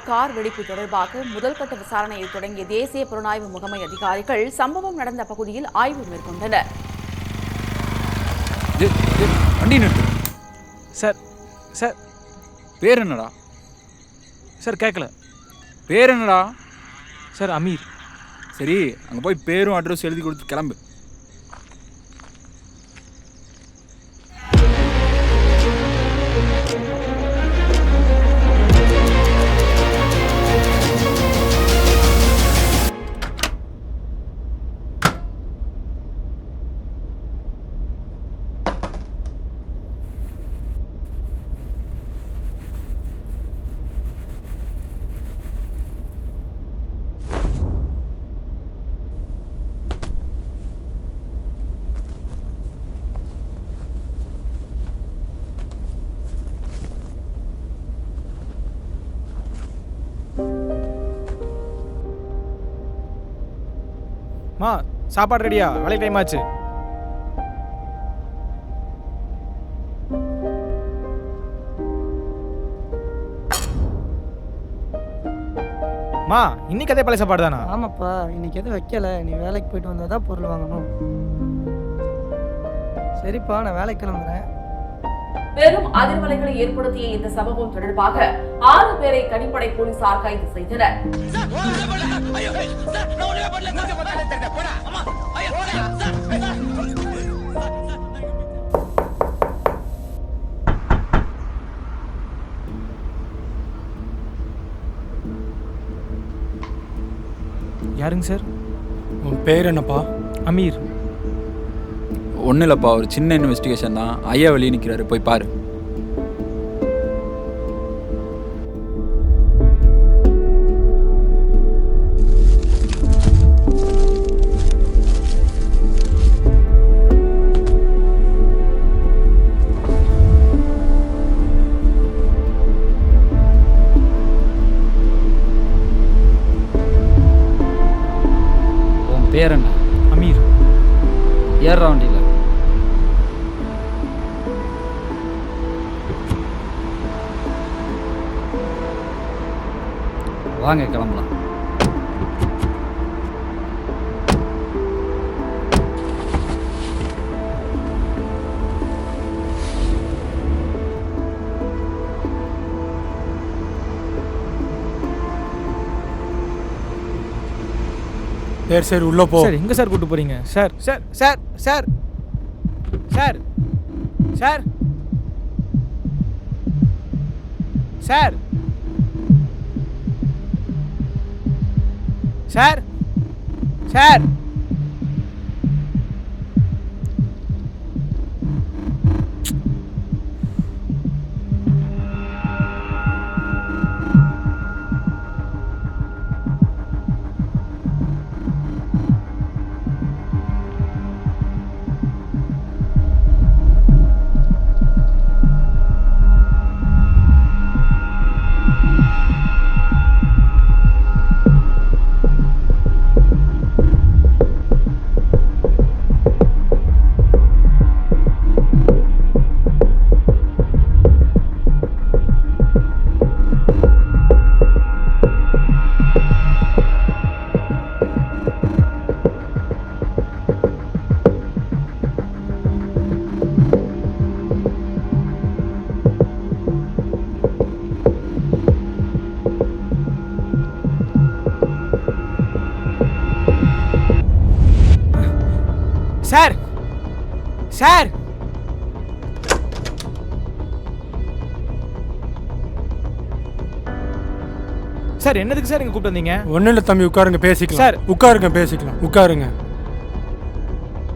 Car வெடிப்பு தொடர்பாக முதல்கட்ட விசாரணையை தொடங்கிய தேசிய புலனாய்வு முகமை அதிகாரிகள் சம்பவம் நடந்த பகுதியில் ஆய்வு மேற்கொண்டனர். சார் சார் பேர் என்னடா? சார் கேட்கல. பேர் என்னடா? சார் அமீர். சரி, அங்கே போய் பேரும் அட்ரஸ் எழுதி கொடுத்து கிளம்பு. மா, சாப்பாடு ரெடியா? வேலை டைம் ஆச்சு. மா, இன்னைக்கு அதே பழைய சாப்பாடு தானா? ஆமாப்பா, இன்னைக்கு எதுவும் வைக்கல. நீ வேலைக்கு போயிட்டு வந்தால் தான் பொருள் வாங்கணும். சரிப்பா, நான் வேலைக்கு கிளம்புறேன். பெரும் அதிர்வலைகளை ஏற்படுத்திய இந்த சம்பவம் தொடர்பாக 6 பேரை தனிப்படை போலீசார் கைது செய்தனர். யாருங்க சார்? உன் பேர் என்னப்பா? அமீர். ஒன்றும் இல்லைப்பா, ஒரு சின்ன இன்வெஸ்டிகேஷன் தான். ஐயா வெளியே நிற்கிறாரு, போய் பாரு. உன் பேர் என்ன? அமீர். ஏறுற வண்டியில். வாங்க கிளம்பலாம். சரி உள்ள போ. சார் எங்க சார் கூட்டு போறீங்க? Sir sir sir sir sir sir sir sir sir sir sir sir என்னதுக்கு சார் இங்க கூப்பிட்டு வந்தீங்க? ஒன்றும் இல்லை தம்பி, உட்காருங்க பேசிக்கலாம். சார். உட்காருங்க பேசிக்கலாம், உட்காருங்க.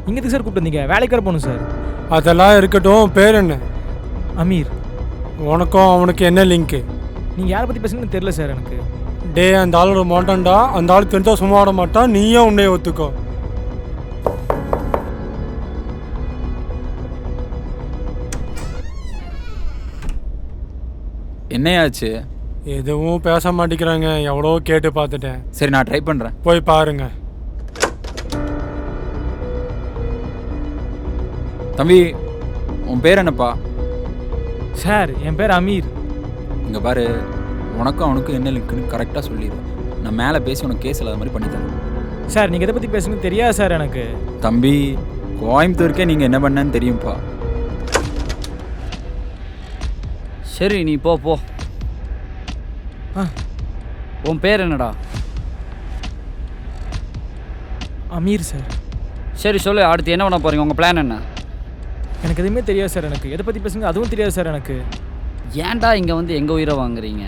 இங்கதுக்கு சார் கூப்பிட்டு வந்தீங்க? வேலைக்கு வர போகணும் சார். அதெல்லாம் இருக்கட்டும், பேர் என்ன? அமீர். உனக்கும் அவனுக்கு என்ன லிங்க்கு? நீங்கள் யாரை பற்றி பேசுங்கன்னு தெரியல சார் எனக்கு. டே, அந்த ஆளோட மாட்டான்டா. அந்த ஆள் தெரிஞ்சா சும்மா விட மாட்டான். நீயே உன்னைய ஒத்துக்கோ. என்னையாச்சு? எதுவும் பேச மாட்டேங்கிறாங்க. எவ்வளோ கேட்டு பார்த்துட்டேன். சரி, நான் ட்ரை பண்ணுறேன். போய் பாருங்க. தம்பி, உன் பேர் என்னப்பா? சார் என் பேர் அமீர். இங்கே பாரு, உனக்கும் அவனுக்கும் என்ன லிங்க்குன்னு கரெக்டாக சொல்லிடுவேன். நான் மேலே பேசி உனக்கு கேஸ் இல்லாத மாதிரி பண்ணித்தரேன். சார் நீங்கள் எதை பற்றி பேசுங்கன்னு தெரியாது சார் எனக்கு. தம்பி, கோயம்புத்தூருக்கே நீங்கள் என்ன பண்ணேன்னு தெரியும்ப்பா. சரி நீ போ போ. ஆ உன் பேர் என்னடா? அமீர் சார். சரி சொல்லு, அடுத்து என்ன பண்ண போகிறீங்க? உங்கள் பிளான் என்ன? எனக்கு எதுவுமே தெரியாது சார். எனக்கு எதை பற்றி பேசுங்க அதுவும் தெரியாது சார் எனக்கு. ஏன்டா இங்கே வந்து எங்கள் உயிரை வாங்குறீங்க?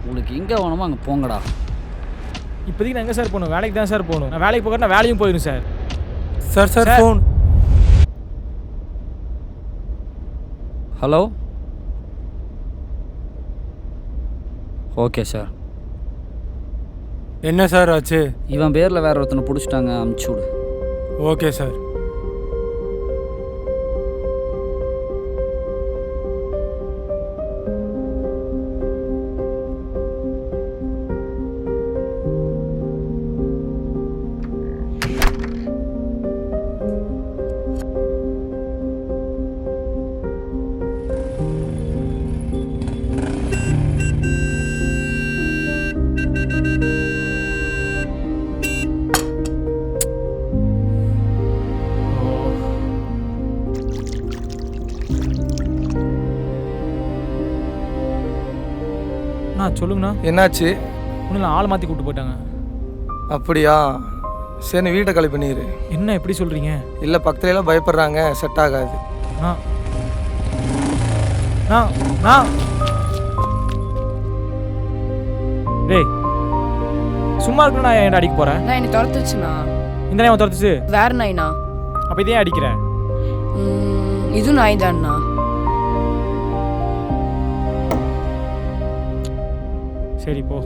உங்களுக்கு எங்கே வேணுமோ அங்கே போங்கடா. இப்போதைக்கு நான் எங்கே சார் போகணும்? வேலைக்கு தான் சார் போகணும். நான் வேலைக்கு போகிறேன், நான் வேலையும் போயிடும் sir. Sir sir sir. Phone. Hello, okay sir. என்ன சார் ஆச்சு? இவன் பேரில் வேற ஒருத்தனை பிடிச்சிட்டாங்க, அமுச்சு விடு. Okay sir. சொல்லுங்கண்ணா. என்னாச்சு? ஒன்றும் இல்லை, ஆள் மாற்றி கூப்பிட்டு போயிட்டாங்க. அப்படியா? சரி நீ வீட்டை காலி பண்ணிடு. என்ன எப்படி சொல்கிறீங்க? இல்லை பக்கத்துலலாம் பயப்படுறாங்க, செட் ஆகாது. டேய் சும்மா இருக்கணும். நான் ஏன் அடிக்க போகிறேன்? நான் என்னை துரத்துச்சுண்ணா. இந்த நாய் துரத்துச்சு? வேற நாய்ண்ணா. அப்போ இதே அடிக்கிறேன். இதுவும் நாய் தான்ண்ணா. சரி போ.